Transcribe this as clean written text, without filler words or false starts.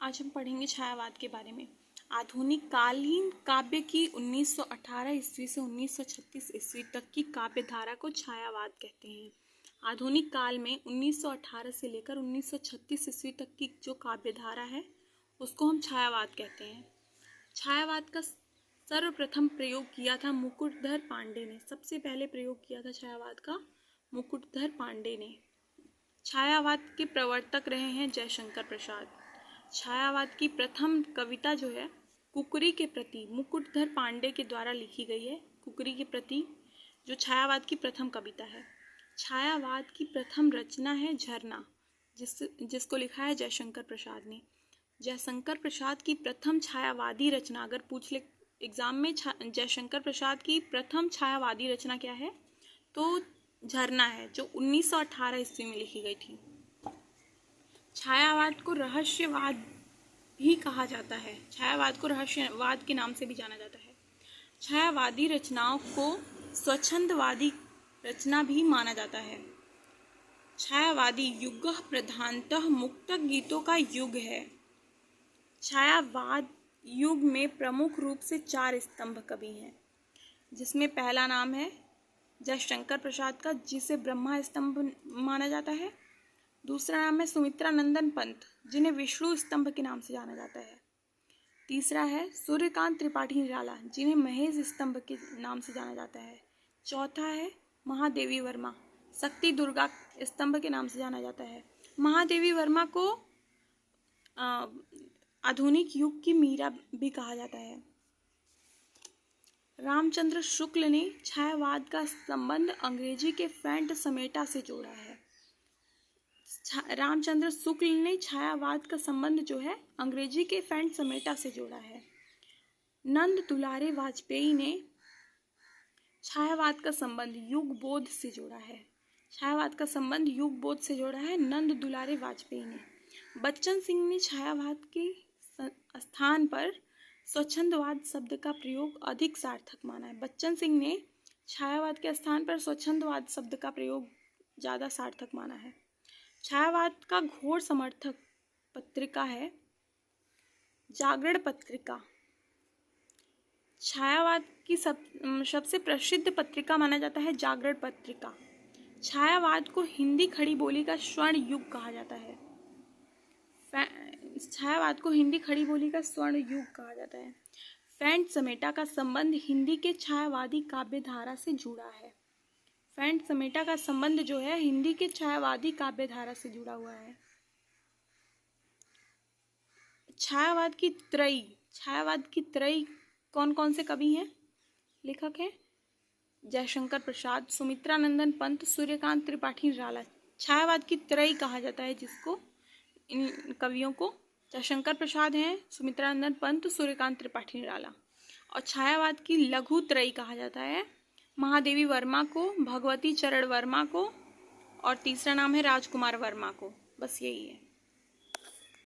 आज हम पढ़ेंगे छायावाद के बारे में। आधुनिक कालीन काव्य की 1918 ईस्वी से 1936 ईस्वी तक की काव्य धारा को छायावाद कहते हैं। आधुनिक काल में 1918 से लेकर 1936 ईस्वी तक की जो काव्य धारा है उसको हम छायावाद कहते हैं। छायावाद का सर्वप्रथम प्रयोग किया था मुकुटधर पांडे ने। सबसे पहले प्रयोग किया था छायावाद का मुकुटधर पांडे ने। छायावाद के प्रवर्तक रहे हैं जयशंकर प्रसाद। छायावाद की प्रथम कविता जो है कुकरी के प्रति मुकुटधर पांडे के द्वारा लिखी गई है। कुकरी के प्रति जो छायावाद की प्रथम कविता है। छायावाद की प्रथम रचना है झरना, जिसको लिखा है जयशंकर प्रसाद ने। जयशंकर प्रसाद की प्रथम छायावादी रचना, अगर पूछ ले एग्जाम में जयशंकर प्रसाद की प्रथम छायावादी रचना क्या है तो झरना है, जो 1918 ईस्वी में लिखी गई थी। छायावाद को रहस्यवाद भी कहा जाता है। छायावाद को रहस्यवाद के नाम से भी जाना जाता है। छायावादी रचनाओं को स्वच्छंदवादी रचना भी माना जाता है। छायावादी युग प्रधानतः मुक्तक गीतों का युग है। छायावाद युग में प्रमुख रूप से 4 स्तंभ कवि हैं, जिसमें पहला नाम है जयशंकर प्रसाद का, जिसे ब्रह्मा स्तंभ माना जाता है। दूसरा नाम है सुमित्रानंदन पंत, जिन्हें विष्णु स्तंभ के नाम से जाना जाता है। तीसरा है सूर्यकांत त्रिपाठी निराला, जिन्हें महेश स्तंभ के नाम से जाना जाता है। चौथा है महादेवी वर्मा, शक्ति दुर्गा स्तंभ के नाम से जाना जाता है। महादेवी वर्मा को आधुनिक युग की मीरा भी कहा जाता है। रामचंद्र शुक्ल ने छायावाद का संबंध अंग्रेजी के फेंट समेटा से जोड़ा है। रामचंद्र शुक्ल ने छायावाद का संबंध जो है अंग्रेजी के फेंट समेटा से जोड़ा है। नंद दुलारे वाजपेयी ने छायावाद का संबंध युग बोध से जोड़ा है। छायावाद का संबंध युग बोध से जोड़ा है नंद दुलारे वाजपेयी ने। बच्चन सिंह ने छायावाद के स्थान पर स्वच्छंदवाद शब्द का प्रयोग अधिक सार्थक माना है। बच्चन सिंह ने छायावाद के स्थान पर स्वच्छंदवाद शब्द का प्रयोग ज़्यादा सार्थक माना है। छायावाद का घोर समर्थक पत्रिका है जागरण पत्रिका। छायावाद की सबसे प्रसिद्ध पत्रिका माना जाता है जागरण पत्रिका। छायावाद को हिंदी खड़ी बोली का स्वर्ण युग कहा जाता है। छायावाद को हिंदी खड़ी बोली का स्वर्ण युग कहा जाता है। फेंट समेटा का संबंध हिंदी के छायावादी काव्य धारा से जुड़ा है। फेंट समेटा का संबंध जो है हिंदी के छायावादी काव्य धारा से जुड़ा हुआ है। छायावाद की त्रयी कौन कौन से कवि हैं, लेखक हैं? जयशंकर प्रसाद, सुमित्रानंदन पंत, सूर्यकांत त्रिपाठी निराला। छायावाद की त्रयी कहा जाता है जिसको, इन कवियों को। जयशंकर प्रसाद हैं, सुमित्रानंदन पंत, सूर्यकांत त्रिपाठी निराला। और छायावाद की लघु त्रयी कहा जाता है महादेवी वर्मा को, भगवती चरण वर्मा को, और तीसरा नाम है राजकुमार वर्मा को। बस यही है।